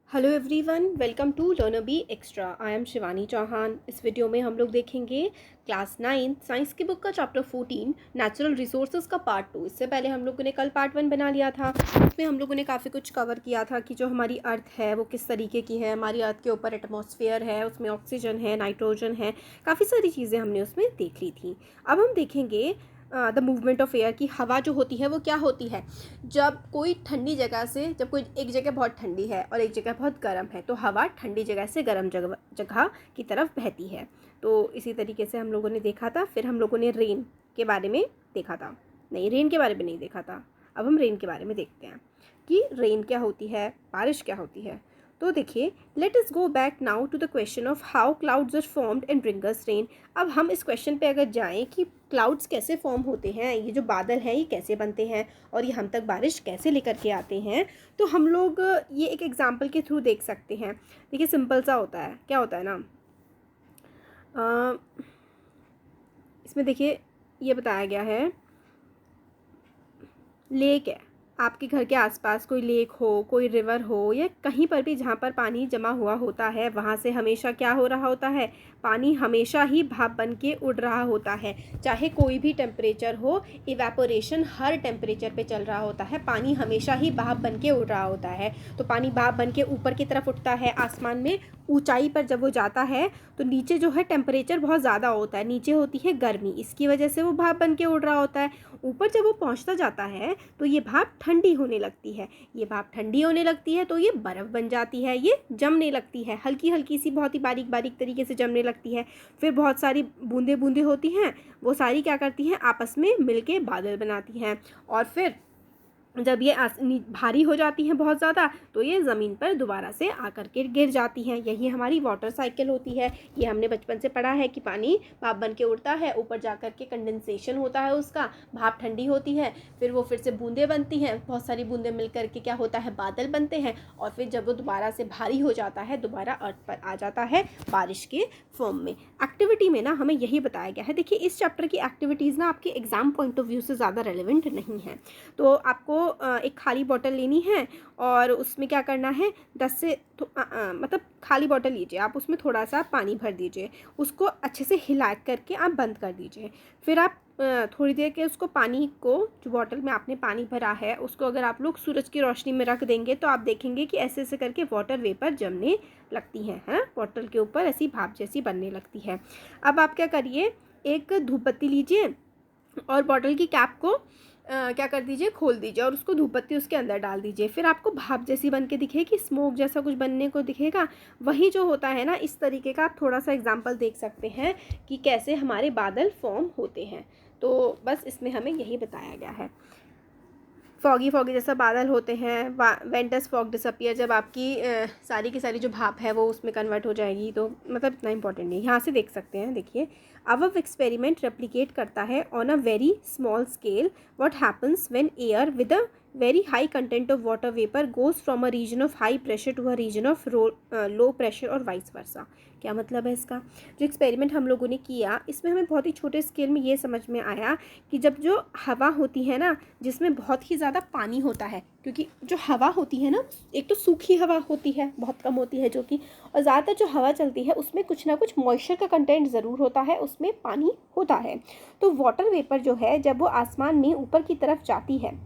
Hello everyone, welcome to learner be extra. I am Shivani Chauhan. इस video में हम लोग देखेंगे क्लास 9 साइंस की बुक का चैप्टर 14 नेचुरल रिसोर्सेज का पार्ट 2। इससे पहले हम लोगों ने कल पार्ट 1 बना लिया था। उसमें हम लोगों ने काफ़ी कुछ कवर किया था कि जो हमारी अर्थ है वो किस तरीके की है। हमारी अर्थ के ऊपर एटमॉस्फेयर है, उसमें ऑक्सीजन है, नाइट्रोजन है, काफ़ी सारी चीज़ें हमने उसमें देख ली थी। अब हम देखेंगे द मूवमेंट ऑफ एयर की हवा जो होती है वो क्या होती है। जब कोई ठंडी जगह से, जब कोई एक जगह बहुत ठंडी है और एक जगह बहुत गर्म है तो हवा ठंडी जगह से गर्म जगह की तरफ बहती है। तो इसी तरीके से हम लोगों ने देखा था। फिर हम लोगों ने रेन के बारे में देखा था। नहीं, रेन के बारे में नहीं देखा था। अब हम रेन के बारे में देखते हैं कि रेन क्या होती है, बारिश क्या होती है। तो देखिए, let us go back now to the question of how clouds are formed and bring us rain. अब हम इस क्वेश्चन पे अगर जाएं कि क्लाउड्स कैसे फॉर्म होते हैं, ये जो बादल हैं ये कैसे बनते हैं और ये हम तक बारिश कैसे लेकर के आते हैं, तो हम लोग ये एक एग्जांपल के थ्रू देख सकते हैं। देखिए, सिंपल सा होता है। क्या होता है ना, इसमें देखिए ये बताया गया है, लेक है। आपके घर के आसपास कोई लेक हो, कोई रिवर हो, या कहीं पर भी जहाँ पर पानी जमा हुआ होता है वहाँ से हमेशा क्या हो रहा होता है, पानी हमेशा ही भाप बन के उड़ रहा होता है। चाहे कोई भी टेम्परेचर हो, इवेपोरेशन हर टेम्परेचर पे चल रहा होता है, पानी हमेशा ही भाप बन के उड़ रहा होता है। तो पानी भाप बन के ऊपर की तरफ उठता है आसमान में। ऊंचाई पर जब वो जाता है तो नीचे जो है टेम्परेचर बहुत ज़्यादा होता है, नीचे होती है गर्मी, इसकी वजह से वो भाप बन के उड़ रहा होता है। ऊपर जब वो पहुंचता जाता है तो ये भाप ठंडी होने लगती है। ये भाप ठंडी होने लगती है तो ये बर्फ़ बन जाती है, ये जमने लगती है, हल्की हल्की सी, बहुत ही बारीक बारीक तरीके से जमने लगती है। फिर बहुत सारी बूंदे बूंदे होती हैं, वो सारी क्या करती हैं, आपस में मिलके बादल बनाती हैं। और फिर जब ये भारी हो जाती हैं बहुत ज़्यादा तो ये ज़मीन पर दोबारा से आकर के गिर जाती हैं। यही हमारी वाटर साइकिल होती है। ये हमने बचपन से पढ़ा है कि पानी भाप बन के उड़ता है, ऊपर जाकर के कंडेंसेशन होता है उसका, भाप ठंडी होती है, फिर वो फिर से बूंदें बनती हैं, बहुत सारी बूंदें मिल करके क्या होता है, बादल बनते हैं। और फिर जब वो दोबारा से भारी हो जाता है, दोबारा अर्थ पर आ जाता है बारिश के फॉर्म में। एक्टिविटी में ना हमें यही बताया गया है। देखिए, इस चैप्टर की एक्टिविटीज़ ना आपके एग्जाम पॉइंट ऑफ व्यू से ज़्यादा रेलिवेंट नहीं है। तो आपको एक खाली बॉटल लेनी है और उसमें क्या करना है, 10 से मतलब खाली बॉटल लीजिए आप, उसमें थोड़ा सा पानी भर दीजिए, उसको अच्छे से हिला करके आप बंद कर दीजिए। फिर आप थोड़ी देर के उसको, पानी को, जो बॉटल में आपने पानी भरा है उसको अगर आप लोग सूरज की रोशनी में रख देंगे तो आप देखेंगे कि ऐसे ऐसे करके वाटर वेपर जमने लगती है ना, बॉटल के ऊपर ऐसी भाप जैसी बनने लगती है। अब आप क्या करिए, एक धूप बत्ती लीजिए और बॉटल की कैप को क्या कर दीजिए, खोल दीजिए और उसको धूप बत्ती उसके अंदर डाल दीजिए। फिर आपको भाप जैसी बन के दिखेगी, स्मोक जैसा कुछ बनने को दिखेगा। वही जो होता है ना, इस तरीके का आप थोड़ा सा एग्जांपल देख सकते हैं कि कैसे हमारे बादल फॉर्म होते हैं। तो बस इसमें हमें यही बताया गया है। फॉगी फॉगी जैसा बादल होते हैं। व्हेन डज फॉग डिसअपियर, जब आपकी सारी की सारी जो भाप है वो उसमें कन्वर्ट हो जाएगी। तो मतलब इतना इंपॉर्टेंट नहीं, यहाँ से देख सकते हैं। देखिए, अवर एक्सपेरिमेंट रेप्लिकेट करता है on a very small scale what happens when air with a very high content of water vapour goes from a region of high pressure to a region of low pressure और vice versa. क्या मतलब है इसका? जो experiment हम लोगों ने किया इसमें हमें बहुत ही छोटे स्केल में ये समझ में आया कि जब जो हवा होती है ना, जिसमें बहुत ही ज़्यादा पानी होता है, क्योंकि जो हवा होती है ना, एक तो सूखी हवा होती है, बहुत कम होती है जो कि, और ज़्यादातर जो हवा चलती है उसमें कुछ ना कुछ मॉइस्चर का कंटेंट ज़रूर होता है, उसमें पानी होता है। तो वाटर वेपर जो है जब वो आसमान में ऊपर की तरफ जाती है,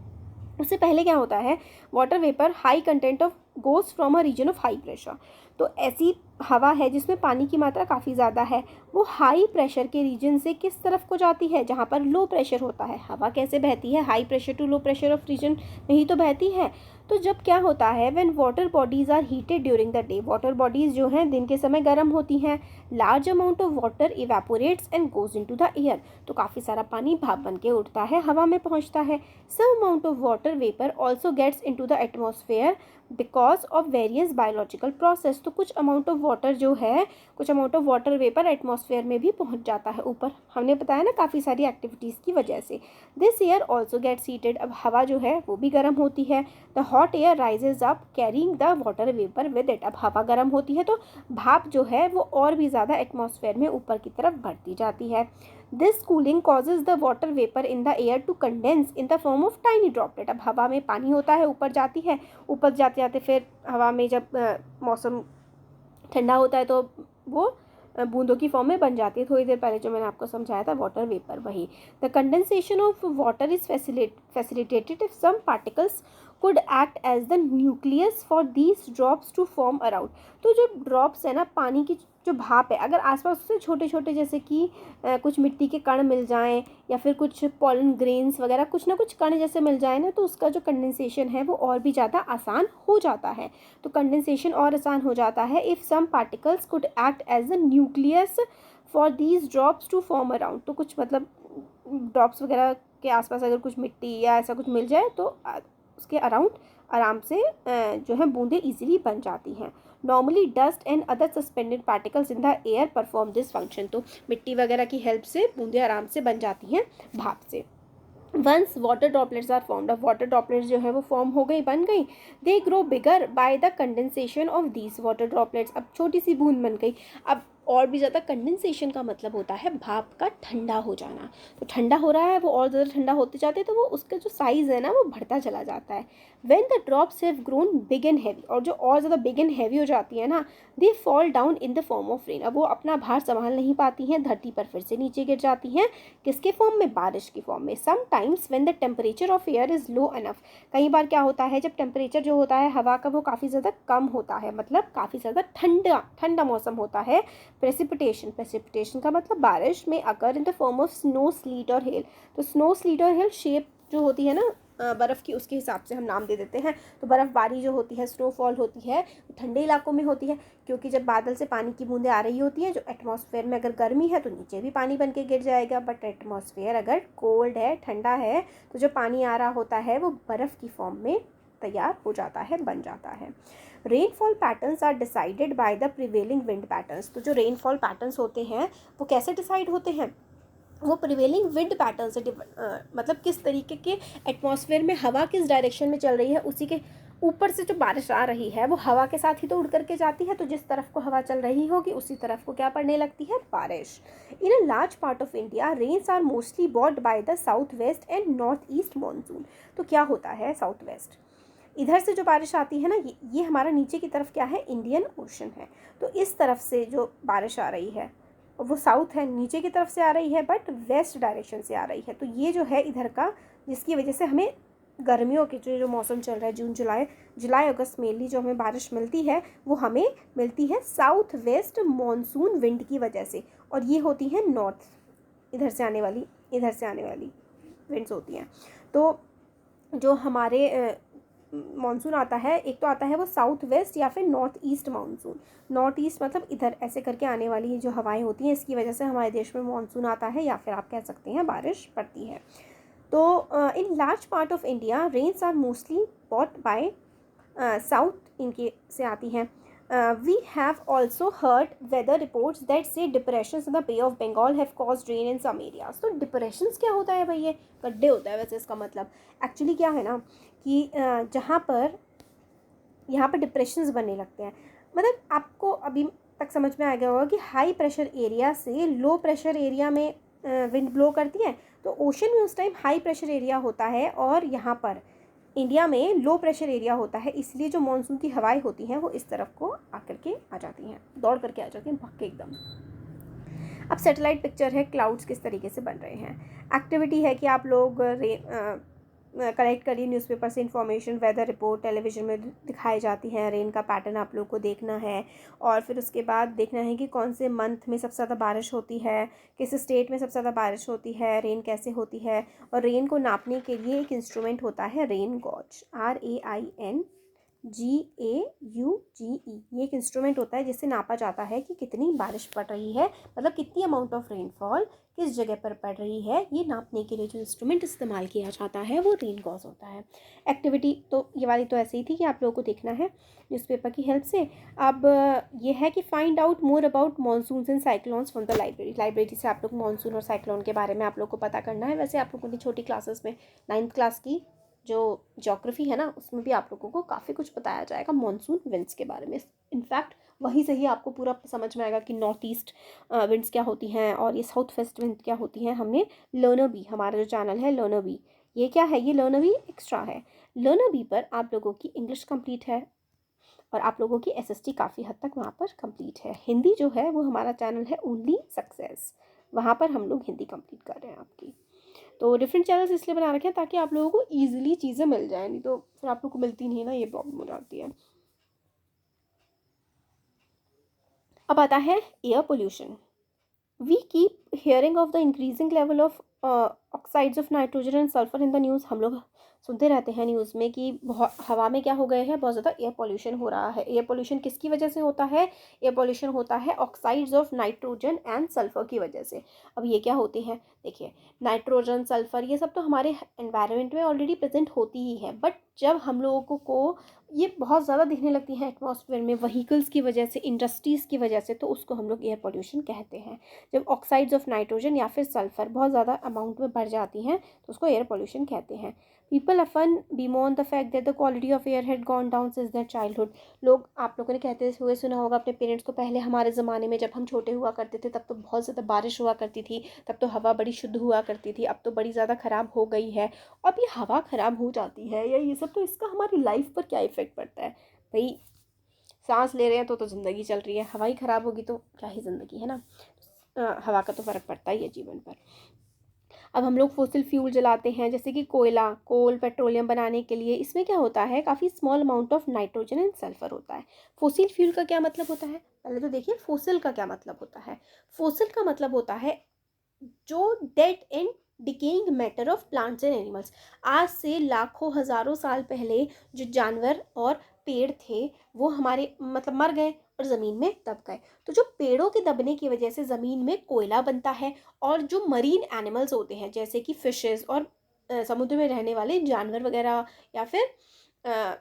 उससे पहले क्या होता है, water vapour high content of goes from a region of high pressure. तो ऐसी हवा है जिसमें पानी की मात्रा काफ़ी ज़्यादा है, वो हाई प्रेशर के रीजन से किस तरफ को जाती है, जहाँ पर लो प्रेशर होता है। हवा कैसे बहती है, high pressure to low pressure of region में ही तो बहती है। तो जब क्या होता है, when water bodies are heated during the day, water bodies जो हैं दिन के समय गर्म होती हैं, large amount of water evaporates and goes into the air, तो काफ़ी सारा पानी भाप बन के उड़ता है, हवा में पहुंचता है। Some amount of water vapour also gets into the atmosphere because of various biological process. तो कुछ अमाउंट ऑफ वाटर जो है, कुछ amount of water vapour atmosphere में भी पहुंच जाता है ऊपर, हमने बताया ना, काफ़ी सारी एक्टिविटीज़ की वजह से। This air also gets heated, अब हवा जो है वो भी गर्म होती है। The hot air rises up carrying the water vapour with it, अब हवा गर्म होती है तो भाप जो है वो और भी ज़्यादा एटमॉस्फेयर में ऊपर की तरफ बढ़ती जाती है। This cooling causes the water vapour in the air to condense in the form of tiny droplet. अब हवा में पानी होता है, ऊपर जाती है, ऊपर जाते जाते फिर हवा में जब मौसम ठंडा होता है तो वो बूंदों की फॉर्म में बन जाती है। थोड़ी देर पहले जो मैंने आपको समझाया था वाटर वेपर, वही। The condensation of water is facilitated if some particles could act as the nucleus for these drops to form around। तो जो ड्रॉप्स है ना, पानी की जो भाप है, अगर आसपास उससे छोटे छोटे जैसे कि कुछ मिट्टी के कण मिल जाएं या फिर कुछ पॉलन ग्रेन्स वगैरह कुछ ना कुछ कण जैसे मिल जाए ना, तो उसका जो कंडेंसेशन है वो और भी ज़्यादा आसान हो जाता है। तो कंडेंसेशन और आसान हो जाता है if some particles could act as a nucleus for these drops to form around. तो कुछ मतलब ड्रॉप्स वगैरह के आसपास अगर कुछ मिट्टी या ऐसा कुछ मिल जाए तो उसके अराउंड आराम से जो है बूंदें इजीली बन जाती हैं। Normally dust and other suspended particles in the air perform this function. तो मिट्टी वगैरह की हेल्प से बूंदें आराम से बन जाती हैं भाप से। Once water droplets are formed, अब वाटर ड्रॉपलेट्स जो है वो फॉर्म हो गई, बन गई, they grow bigger by the condensation of these water droplets. अब छोटी सी बूंद बन गई। अब और भी ज़्यादा कंडेंसेशन का मतलब होता है भाप का ठंडा हो जाना। तो ठंडा हो रहा है, वो और ज़्यादा ठंडा होते जाते हैं, तो वो उसका जो साइज़ है ना वो बढ़ता चला जाता है। When the drops have grown big and heavy, और जो और ज़्यादा बिग एंड हैवी हो जाती है ना, they fall down in the form of rain. अब वो अपना भार संभाल नहीं पाती हैं, धरती पर फिर से नीचे गिर जाती हैं। किसके फॉर्म में? बारिश की फॉर्म में। Sometimes when the temperature of air is low enough, कई बार क्या होता है जब टेम्परेचर जो होता है हवा का वो काफ़ी ज़्यादा कम होता है, मतलब काफ़ी ज़्यादा ठंडा ठंडा मौसम होता है। प्रेसिपिटेशन का मतलब बारिश में occur in the form of snow, sleet और हेल। तो स्नो, स्लीट और हेल शेप जो होती है ना बर्फ़ की, उसके हिसाब से हम नाम दे देते हैं। तो बर्फ़बारी जो होती है, स्नोफॉल होती है, ठंडे इलाकों में होती है, क्योंकि जब बादल से पानी की बूंदें आ रही होती हैं, जो एटमॉस्फेयर में अगर गर्मी है तो नीचे भी पानी बन के गिर जाएगा, बट एटमॉस्फेयर अगर कोल्ड है, ठंडा है, तो जो पानी आ रहा होता है वो बर्फ़ की फॉर्म में तैयार हो जाता है, बन जाता है। Rainfall patterns are decided by the prevailing wind patterns. तो जो रेनफॉल पैटर्न्स होते हैं वो कैसे डिसाइड होते हैं? वो प्रिवेलिंग विंड पैटर्न से मतलब किस तरीके के एटमॉस्फेयर में हवा किस डायरेक्शन में चल रही है, उसी के ऊपर से जो बारिश आ रही है वो हवा के साथ ही तो उड़ करके जाती है। तो जिस तरफ को हवा चल रही होगी उसी तरफ को क्या पड़ने लगती है? बारिश। In a large part of India rains are mostly brought by the south west and north east monsoon. तो क्या होता है साउथ वेस्ट, इधर से जो बारिश आती है ना, ये हमारा नीचे की तरफ क्या है? इंडियन ओशन है। तो इस तरफ से जो बारिश आ रही है वो साउथ है, नीचे की तरफ से आ रही है, बट वेस्ट डायरेक्शन से आ रही है। तो ये जो है इधर का, जिसकी वजह से हमें गर्मियों के जो मौसम चल रहा है, जून जुलाई अगस्त मेनली जो हमें बारिश मिलती है वो हमें मिलती है साउथ वेस्ट मॉनसून विंड की वजह से। और ये होती है नॉर्थ, इधर से आने वाली विंड्स होती हैं। तो जो हमारे मानसून आता है, एक तो आता है वो साउथ वेस्ट या फिर north east monsoon. North east मतलब इधर ऐसे करके आने वाली जो हवाएं होती हैं, इसकी वजह से हमारे देश में मानसून आता है, या फिर आप कह सकते हैं बारिश पड़ती है। तो in large part of India rains are mostly brought by south इनके से आती हैं। We have also heard weather reports that say depressions in the Bay of Bengal have caused rain in some areas. तो डिप्रेशंस क्या होता है भाई? ये गड्ढे होता है वैसे इसका मतलब। एक्चुअली क्या है ना कि जहाँ पर यहाँ पर डिप्रेशंस बनने लगते हैं, मतलब आपको अभी तक समझ में आ गया होगा कि हाई प्रेशर एरिया से लो प्रेशर एरिया में विंड ब्लो करती है। तो ओशन में उस टाइम हाई प्रेशर एरिया होता है और यहाँ पर इंडिया में लो प्रेशर एरिया होता है, इसलिए जो मानसून की हवाएं होती हैं वो इस तरफ को आकर के आ जाती हैं, दौड़ करके आ जाती हैं, भाग के एकदम। अब सैटेलाइट पिक्चर है, क्लाउड्स किस तरीके से बन रहे हैं। एक्टिविटी है कि आप लोग कलेक्ट करिए न्यूज़पेपर से इन्फॉर्मेशन, वेदर रिपोर्ट टेलीविज़न में दिखाई जाती है, रेन का पैटर्न आप लोग को देखना है, और फिर उसके बाद देखना है कि कौन से मंथ में सबसे ज़्यादा बारिश होती है, किस स्टेट में सबसे ज़्यादा बारिश होती है, रेन कैसे होती है। और रेन को नापने के लिए एक इंस्ट्रूमेंट होता है रेन गॉज, RAINGAUGE। ये एक इंस्ट्रूमेंट होता है जिससे नापा जाता है कि कितनी बारिश पड़ रही है, मतलब कितनी अमाउंट ऑफ रेनफॉल किस जगह पर पड़ रही है। ये नापने के लिए जो इंस्ट्रूमेंट इस्तेमाल किया जाता है वो रेन गॉज होता है। एक्टिविटी तो ये वाली तो ऐसे ही थी कि आप लोगों को देखना है न्यूज़पेपर की हेल्प से। अब ये है कि find out more about monsoons and cyclones from the library से आप लोग मानसून और साइक्लोन के बारे में आप लोग को पता करना है। वैसे आप लोगों की छोटी क्लासेस में 9th क्लास की जो ज्योग्राफी है ना, उसमें भी आप लोगों को काफ़ी कुछ बताया जाएगा मानसून विंड्स के बारे में। इनफैक्ट वहीं से ही आपको पूरा समझ में आएगा कि नॉर्थ ईस्ट विंड्स क्या होती हैं और ये साउथ वेस्ट विंड क्या होती हैं। हमने लर्नर बी, हमारा जो चैनल है लर्नर बी, ये क्या है, ये लर्नर बी एक्स्ट्रा है। लर्नर बी पर आप लोगों की इंग्लिश कंप्लीट है और आप लोगों की एसएसटी काफ़ी हद तक वहाँ पर कंप्लीट है। हिंदी जो है वो हमारा चैनल है ओनली सक्सेस, वहाँ पर हम लोग हिंदी कंप्लीट कर रहे हैं आपकी। तो डिफरेंट चैनल्स इसलिए बना रखे हैं ताकि आप लोगों को ईजिली चीज़ें मिल जाए, नहीं तो फिर आप लोग को मिलती नहीं ना, ये प्रॉब्लम हो जाती है। अब आता है air pollution. We keep hearing of the increasing level of oxides of nitrogen and sulphur in the news. हम लोग सुनते रहते हैं न्यूज़ में कि बहुत हवा में क्या हो गए हैं, बहुत ज़्यादा एयर पोल्यूशन हो रहा है। एयर पोल्यूशन किसकी वजह से होता है, एयर पोल्यूशन होता है oxides of nitrogen and sulphur की वजह से। अब ये क्या होते हैं, देखिए नाइट्रोजन सल्फर ये सब तो हमारे एनवायरनमेंट में ऑलरेडी प्रेजेंट होती ही है, बट जब हम लोगों को ये बहुत ज़्यादा दिखने लगती हैं एटमॉस्फेयर में व्हीकल्स की वजह से, इंडस्ट्रीज़ की वजह से, तो उसको हम लोग एयर पोल्यूशन कहते हैं। जब ऑक्साइड्स ऑफ नाइट्रोजन या फिर सल्फर बहुत ज़्यादा अमाउंट में बढ़ जाती हैं तो उसको एयर पोल्यूशन कहते हैं। People often bemoan the fact that the quality of air had gone down since their childhood. लोग, आप लोगों ने कहते हुए सुना होगा अपने पेरेंट्स को, पहले हमारे ज़माने में जब हम छोटे हुआ करते थे तब तो बहुत ज़्यादा बारिश हुआ करती थी, तब तो हवा बड़ी शुद्ध हुआ करती थी, अब तो बड़ी ज़्यादा ख़राब हो गई है। अब ये हवा ख़राब हो जाती है या ये सब, तो इसका हमारी लाइफ पर क्या इफ़ेक्ट पड़ता है भाई। सांस ले रहे हैं तो ज़िंदगी चल रही है, हवा ही ख़राब होगी तो क्या ही ज़िंदगी है ना। हवा का तो फ़र्क पड़ता ही है जीवन पर। अब हम लोग फोसिल फ्यूल जलाते हैं जैसे कि कोयला, कोल, पेट्रोलियम बनाने के लिए, इसमें क्या होता है, काफ़ी small amount of nitrogen and sulphur होता है। फोसिल फ्यूल का क्या मतलब होता है, पहले तो देखिए फोसिल का क्या मतलब होता है। फोसिल का मतलब होता है जो dead and decaying matter of plants and animals. आज से लाखों हज़ारों साल पहले जो जानवर और पेड़ थे वो हमारे मतलब मर गए और ज़मीन में दब गए। तो जो पेड़ों के दबने की वजह से ज़मीन में कोयला बनता है, और जो मरीन एनिमल्स होते हैं जैसे कि फिशेस और समुद्र में रहने वाले जानवर वगैरह, या फिर अ,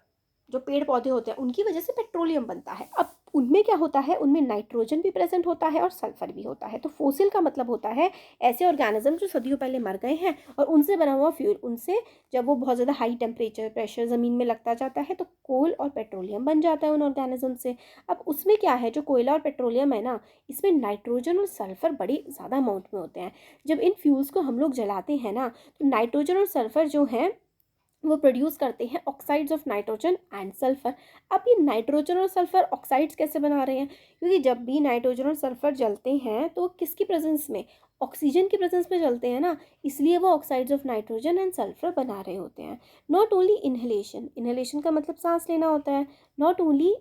जो पेड़ पौधे होते हैं उनकी वजह से पेट्रोलियम बनता है। अब उनमें क्या होता है, उनमें नाइट्रोजन भी प्रेजेंट होता है और सल्फर भी होता है। तो फोसिल का मतलब होता है ऐसे ऑर्गेनिज्म जो सदियों पहले मर गए हैं और उनसे बना हुआ फ्यूल। उनसे जब वो बहुत ज़्यादा हाई टेम्परेचर प्रेशर ज़मीन में लगता जाता है तो कोल और पेट्रोलियम बन जाता है उन ऑर्गेनिज्म से। अब उसमें क्या है, जो कोयला और पेट्रोलियम है ना, इसमें नाइट्रोजन और सल्फर बड़ी ज़्यादा अमाउंट में होते हैं। जब इन फ्यूल्स को हम लोग जलाते हैं ना, तो नाइट्रोजन और सल्फर जो हैं वो प्रोड्यूस करते हैं oxides of nitrogen and sulphur. अब ये नाइट्रोजन और सल्फर ऑक्साइड्स कैसे बना रहे हैं, क्योंकि जब भी नाइट्रोजन और सल्फर जलते हैं तो किसकी प्रेजेंस में, ऑक्सीजन की प्रेजेंस में जलते हैं ना, इसलिए वो oxides of nitrogen and sulphur बना रहे होते हैं। नॉट ओनली इनहेलेशन, इनहेलेशन का मतलब सांस लेना होता है। Not only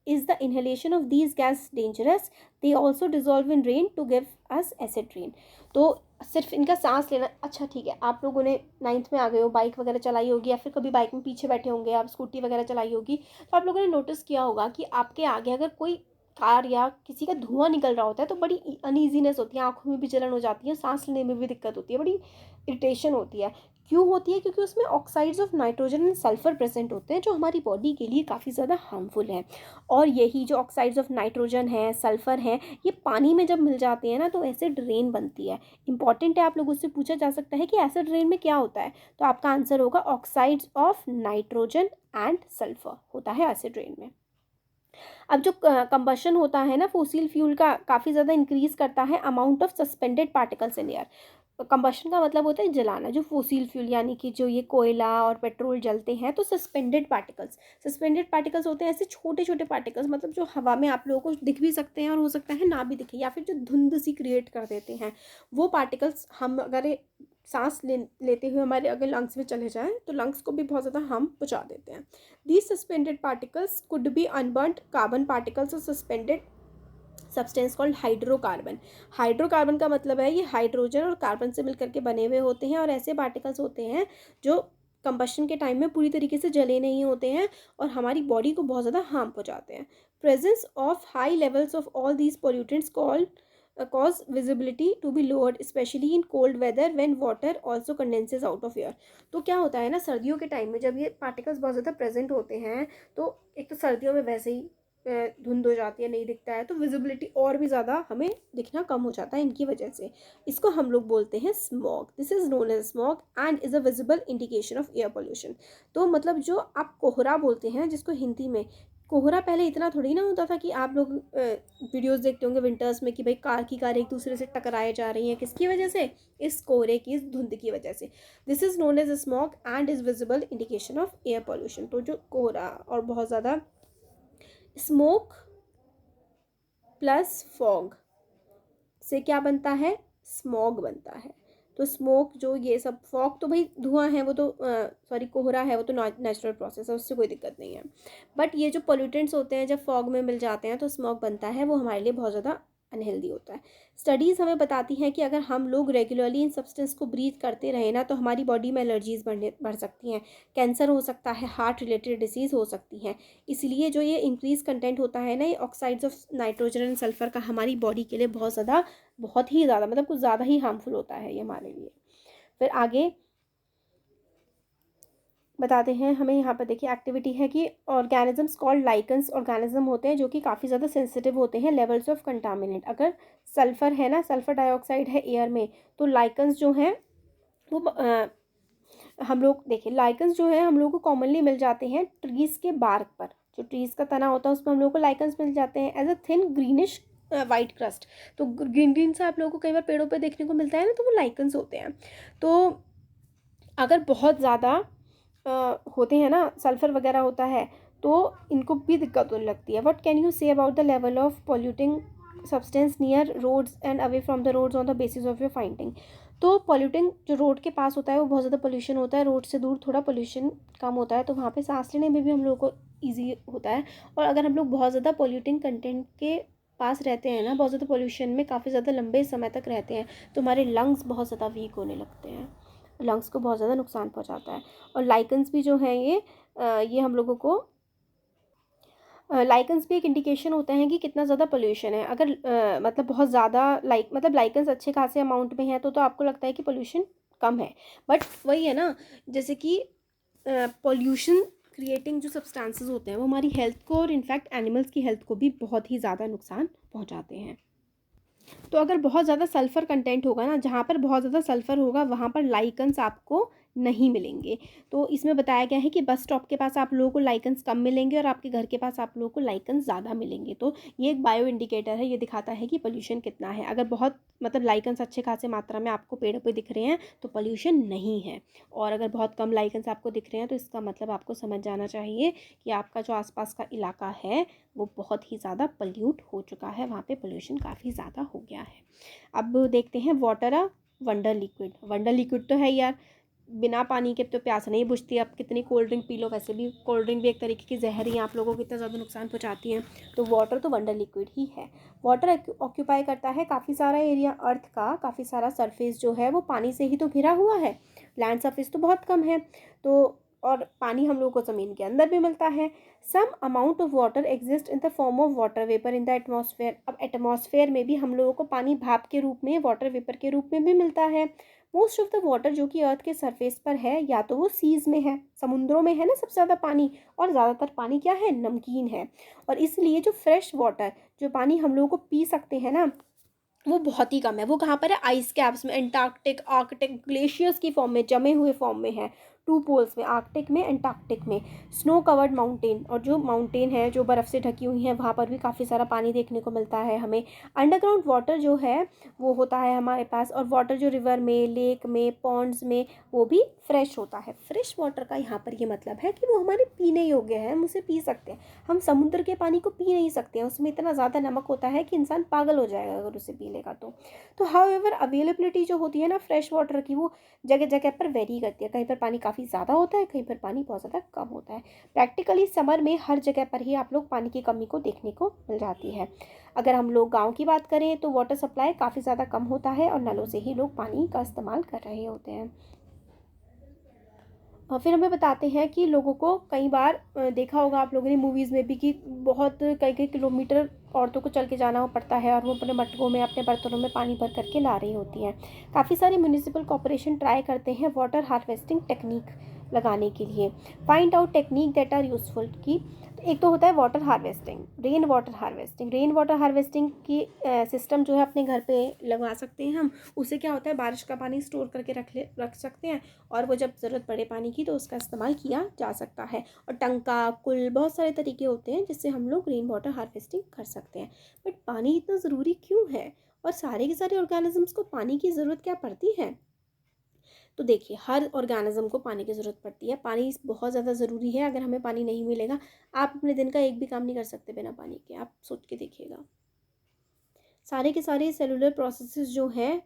is the inhalation of these gas dangerous, they also dissolve in rain to give us acid rain। तो सिर्फ इनका सांस लेना, अच्छा ठीक है, आप लोगों ने 9th में आ गए हो, बाइक वगैरह चलाई होगी या फिर कभी बाइक में पीछे बैठे होंगे आप, स्कूटी वगैरह चलाई होगी, तो आप लोगों ने नोटिस किया होगा कि आपके आगे अगर कोई कार या किसी का धुआं निकल रहा होता है तो बड़ी अनईजीनेस होती है, आंखों में भी जलन हो जाती है, सांस लेने में भी दिक्कत होती है, बड़ी इरिटेशन होती है। क्यों होती है, क्योंकि उसमें oxides of nitrogen and sulphur present होते हैं जो हमारी बॉडी के लिए काफ़ी ज़्यादा हार्मफुल है। और यही जो ऑक्साइड्स ऑफ नाइट्रोजन है, सल्फर है, ये पानी में जब मिल जाते हैं ना तो एसिड रेन बनती है। इंपॉर्टेंट है, आप लोगों से पूछा जा सकता है कि एसिड रेन में क्या होता है, तो आपका आंसर होगा oxides of nitrogen and sulphur होता है एसिड रेन में। अब जो कंबशन होता है ना फोसिल फ्यूल का, काफ़ी ज़्यादा इंक्रीज करता है amount of suspended particles in air. Combustion का मतलब होता है जलाना। जो फोसिल फ्यूल यानी कि जो ये कोयला और पेट्रोल जलते हैं तो सस्पेंडेड पार्टिकल्स होते हैं ऐसे छोटे छोटे पार्टिकल्स, मतलब जो हवा में आप लोगों को दिख भी सकते हैं और हो सकता है ना भी दिखे, या फिर जो धुंध सी क्रिएट कर देते हैं वो पार्टिकल्स। हम अगर सांस लेते हुए हमारे अगर लंग्स में चले जाएं तो लंग्स को भी बहुत ज़्यादा हार्म पहुंचा देते हैं। These suspended particles could be unburned carbon particles और suspended substance called hydrocarbon. Hydrocarbon का मतलब है ये हाइड्रोजन और कार्बन से मिलकर के बने हुए होते हैं, और ऐसे पार्टिकल्स होते हैं जो कंबशन के टाइम में पूरी तरीके से जले नहीं होते हैं और हमारी बॉडी को बहुत ज़्यादा हार्म पहुंचाते हैं। Presence of high levels of all these pollutants called cause visibility to be lowered especially in cold weather when water also condenses out of air। तो क्या होता है ना, सर्दियों के टाइम में जब ये पार्टिकल्स बहुत ज़्यादा प्रेजेंट होते हैं तो एक तो सर्दियों में वैसे ही धुंध हो जाती है, नहीं दिखता है, तो विजिबिलिटी और भी ज़्यादा हमें दिखना कम हो जाता है इनकी वजह से। इसको हम लोग बोलते हैं smog. This is known as smog and is a visible indication of air pollution. तो मतलब जो आप कोहरा बोलते हैं जिसको हिंदी में कोहरा पहले इतना थोड़ी ना होता था कि आप लोग वीडियोस देखते होंगे विंटर्स में कि भाई कार की कार एक दूसरे से टकराए जा रही हैं, किसकी वजह से, इस कोहरे की, इस धुंध की वजह से। This is known as smog and is visible indication of air pollution. तो जो कोहरा और बहुत ज़्यादा स्मोक प्लस फॉग से क्या बनता है, स्मॉग बनता है। तो स्मोक जो ये सब, फॉग तो भाई धुआं है, वो तो सॉरी कोहरा है, वो तो नेचुरल प्रोसेस है, उससे कोई दिक्कत नहीं है। बट ये जो पोल्यूटेंट्स होते हैं जब फॉग में मिल जाते हैं तो स्मॉग बनता है, वो हमारे लिए बहुत ज़्यादा अनहेल्दी होता है। स्टडीज़ हमें बताती हैं कि अगर हम लोग रेगुलरली इन सब्सटेंस को ब्रीथ करते रहें ना तो हमारी बॉडी में एलर्जीज़ बढ़ सकती हैं, कैंसर हो सकता है, हार्ट रिलेटेड डिसीज़ हो सकती हैं। इसलिए जो ये इंक्रीज कंटेंट होता है ना, ये oxides of nitrogen and sulphur का हमारी बॉडी के लिए बहुत ही ज़्यादा मतलब कुछ ज़्यादा ही हार्मफुल होता है ये हमारे लिए। फिर आगे बताते हैं, हमें यहाँ पर देखिए एक्टिविटी है कि ऑर्गेनिजम्स कॉल्ड लाइकन्स ऑर्गेनिज्म होते हैं जो कि काफ़ी ज़्यादा सेंसिटिव होते हैं लेवल्स ऑफ कंटामिनेंट। अगर सल्फ़र है ना, सल्फ़र डाइऑक्साइड है एयर में, तो लाइकन्स जो हैं वो हम लोग देखिए लाइकन्स जो है हम लोग को कॉमनली मिल जाते हैं ट्रीज़ के बार्क पर। जो ट्रीज़ का तना होता है उसमें हम लोग को लाइकन्स मिल जाते हैं as a thin greenish white crust. तो ग्रीन ग्रीन सा आप लोगों को कई बार पेड़ों पे देखने को मिलता है ना, तो वो लाइकन्स होते हैं। तो अगर बहुत ज़्यादा होते हैं ना, सल्फ़र वगैरह होता है, तो इनको भी दिक्कत होने लगती है। What can you say about the level of polluting substance near roads and away from the roads on the basis of your finding. तो पॉल्यूटिंग जो रोड के पास होता है वो बहुत ज़्यादा पोल्यूशन होता है, रोड से दूर थोड़ा पोल्यूशन कम होता है, तो वहाँ पे सांस लेने में भी हम लोग को ईजी होता है। और अगर हम लोग बहुत ज़्यादा पॉल्यूटिंग कंटेंट के पास रहते हैं ना, बहुत ज़्यादा पोल्यूशन में काफ़ी ज़्यादा लंबे समय तक रहते हैं, तो हमारे लंग्स बहुत ज़्यादा वीक होने लगते हैं, लंग्स को बहुत ज़्यादा नुकसान पहुंचाता है। और लाइकन्स भी जो हैं ये हम लोगों को लाइकन्स भी एक इंडिकेशन होता है कि कितना ज़्यादा पोल्यूशन है। अगर मतलब बहुत ज़्यादा मतलब लाइकन्स अच्छे खासे अमाउंट में है तो आपको लगता है कि पोल्यूशन कम है, बट वही है ना, जैसे कि पोल्यूशन क्रिएटिंग जो सब्सटेंसेस होते हैं वो हमारी हेल्थ को और इनफैक्ट एनिमल्स की हेल्थ को भी बहुत ही ज़्यादा नुकसान पहुँचाते हैं। तो अगर बहुत ज़्यादा सल्फ़र कंटेंट होगा ना, जहाँ पर बहुत ज़्यादा सल्फ़र होगा वहाँ पर लाइकन्स आपको नहीं मिलेंगे। तो इसमें बताया गया है कि बस स्टॉप के पास आप लोगों को लाइकन्स कम मिलेंगे और आपके घर के पास आप लोगों को लाइकन्स ज़्यादा मिलेंगे। तो ये एक बायो इंडिकेटर है, ये दिखाता है कि पोल्यूशन कितना है। अगर बहुत मतलब लाइकन्स अच्छे खासे मात्रा में आपको पेड़ों पे दिख रहे हैं तो पोल्यूशन नहीं है, और अगर बहुत कम लाइकन्स आपको दिख रहे हैं तो इसका मतलब आपको समझ जाना चाहिए कि आपका जो आसपास का इलाका है वो बहुत ही ज़्यादा पोल्यूट हो चुका है, वहाँ पे पोल्यूशन काफ़ी ज़्यादा हो गया है। अब देखते हैं water a wonder liquid. Wonder liquid तो है यार, बिना पानी के तो प्यास नहीं बुझती। आप कितनी कोल्ड ड्रिंक पी लो, वैसे भी कोल्ड ड्रिंक भी एक तरीके की जहर ही आप लोगों को इतना ज़्यादा नुकसान पहुंचाती है। तो वाटर तो वंडर लिक्विड ही है। वाटर ऑक्यूपाई करता है काफ़ी सारा एरिया अर्थ का, काफ़ी सारा सरफेस जो है वो पानी से ही तो घिरा हुआ है, लैंड सरफेस तो बहुत कम है। तो और पानी हम लोग को ज़मीन के अंदर भी मिलता है। Some amount of water exist in the form of water vapour in the atmosphere. अब एटमॉस्फेयर में भी हम लोगों को पानी भाप के रूप में, वाटर वेपर के रूप में भी मिलता है। मोस्ट ऑफ द वाटर जो कि अर्थ के सरफेस पर है या तो वो सीज में है, समुद्रों में है ना सबसे ज़्यादा पानी, और ज़्यादातर पानी क्या है, नमकीन है। और इसलिए जो फ्रेश वाटर, जो पानी हम लोगों को पी सकते हैं ना, वो बहुत ही कम है। वो कहाँ पर है, आइस कैप्स में, एंटार्क्टिक आर्कटिक ग्लेशियर्स की फॉर्म में, जमे हुए फॉर्म में है, टू पोल्स में, आर्कटिक में, एंटार्क्टिक में। स्नो कवर्ड माउंटेन, और जो माउंटेन है जो बर्फ़ से ढकी हुई हैं वहाँ पर भी काफ़ी सारा पानी देखने को मिलता है हमें। अंडरग्राउंड वाटर जो है वो होता है हमारे पास, और वाटर जो रिवर में, लेक में, पॉन्ड्स में, वो भी फ्रेश होता है। फ्रेश वाटर का यहाँ पर ये मतलब है कि वो हमारे पीने योग्य है, हम उसे पी सकते हैं। हम समुद्र के पानी को पी नहीं सकते हैं, उसमें इतना ज़्यादा नमक होता है कि इंसान पागल हो जाएगा अगर उसे पी लेगा तो हाउएवर अवेलेबिलिटी जो होती है ना फ्रेश वाटर की, वो जगह जगह पर वेरी करती है। कहीं पर पानी काफ़ी ज़्यादा होता है, कहीं पर पानी बहुत ज़्यादा कम होता है। प्रैक्टिकली समर में हर जगह पर ही आप लोग पानी की कमी को देखने को मिल जाती है। अगर हम लोग गांव की बात करें तो वाटर सप्लाई काफ़ी ज़्यादा कम होता है और नलों से ही लोग पानी का इस्तेमाल कर रहे होते हैं। और फिर हमें बताते हैं कि लोगों को कई बार देखा होगा आप लोगों ने मूवीज़ में भी कि बहुत कई कई किलोमीटर औरतों को चल के जाना पड़ता है और वो अपने मटकों में, अपने बर्तनों में पानी भर करके ला रही होती हैं। काफ़ी सारे म्यूनिसिपल कॉर्पोरेशन ट्राई करते हैं वाटर हार्वेस्टिंग टेक्निक लगाने के लिए। Find out technique that are useful की। एक तो होता है water harvesting, rain water harvesting. Rain water harvesting की सिस्टम जो है अपने घर पे लगवा सकते हैं हम। उससे क्या होता है, बारिश का पानी स्टोर करके रख सकते हैं, और वो जब ज़रूरत पड़े पानी की तो उसका इस्तेमाल किया जा सकता है। और टंका, कुल, बहुत सारे तरीके होते हैं जिससे हम लोग रेन वाटर हार्वेस्टिंग कर सकते हैं। बट पानी इतना ज़रूरी क्यों है, और सारे के सारे ऑर्गेनिजम्स को पानी की ज़रूरत क्या पड़ती है? तो देखिए, हर ऑर्गेनिज्म को पानी की ज़रूरत पड़ती है। पानी बहुत ज़्यादा ज़रूरी है। अगर हमें पानी नहीं मिलेगा, आप अपने दिन का एक भी काम नहीं कर सकते बिना पानी के। आप सोच के देखिएगा। सारे के सारे सेलुलर प्रोसेसेस जो हैं,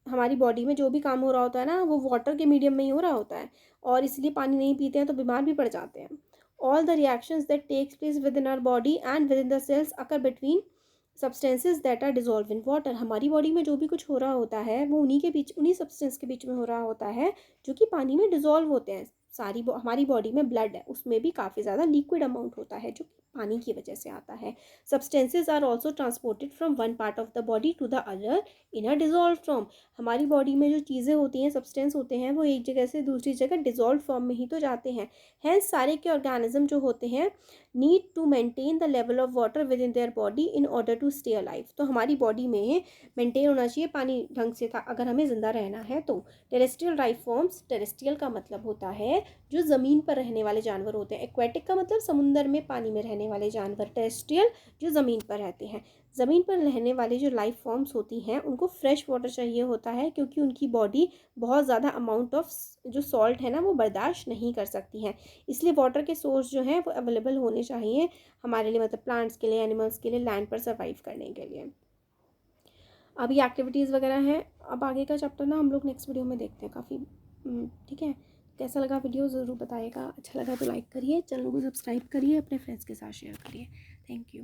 हमारी बॉडी में जो भी काम हो रहा होता है ना, वो वाटर के मीडियम में ही हो रहा होता है, और इसलिए पानी नहीं पीते हैं तो बीमार भी पड़ जाते हैं। All the reactions that takes place within our body and within the cells occur between substances that are dissolve in water. हमारी बॉडी में जो भी कुछ हो रहा होता है वो उन्हीं सब्सटेंस के बीच में हो रहा होता है जो कि पानी में डिजॉल्व होते हैं। हमारी बॉडी में ब्लड है, उसमें भी काफ़ी ज़्यादा लिक्विड अमाउंट होता है जो कि पानी की वजह से आता है। Substances are also transported from one part of the body to the other in a dissolve form. हमारी बॉडी में जो चीज़ें होती हैं, सब्सटेंस होते हैं, वो एक जगह से दूसरी जगह डिजॉल्व फॉर्म में ही तो जाते हैं। हैंस सारे के ऑर्गेनिज्म जो होते हैं need to maintain the level of water within their body in order to stay alive. तो हमारी बॉडी में मेंटेन होना चाहिए पानी ढंग से था, अगर हमें ज़िंदा रहना है तो। टेरेस्ट्रियल लाइफ फॉर्म्स, टेरेस्ट्रियल का मतलब होता है जो ज़मीन पर रहने वाले जानवर होते हैं। एक्वेटिक का मतलब समुंदर में पानी में रहने वाले जानवर। टेरेस्ट्रियल जो ज़मीन पर रहते हैं। ज़मीन पर रहने वाली जो लाइफ फॉर्म्स होती हैं उनको फ्रेश वाटर चाहिए होता है, क्योंकि उनकी बॉडी बहुत ज़्यादा अमाउंट ऑफ जो सॉल्ट है ना वो बर्दाश्त नहीं कर सकती हैं। इसलिए वाटर के सोर्स जो हैं वो अवेलेबल होने चाहिए हमारे लिए, मतलब प्लांट्स के लिए, एनिमल्स के लिए, लैंड पर सर्वाइव करने के लिए। अभी एक्टिविटीज़ वगैरह हैं। अब आगे का चैप्टर ना हम लोग नेक्स्ट वीडियो में देखते हैं काफ़ी। ठीक है, कैसा लगा वीडियो ज़रूर बताइएगा। अच्छा लगा तो लाइक करिए, चैनल को सब्सक्राइब करिए, अपने फ्रेंड्स के साथ शेयर करिए। Thank you.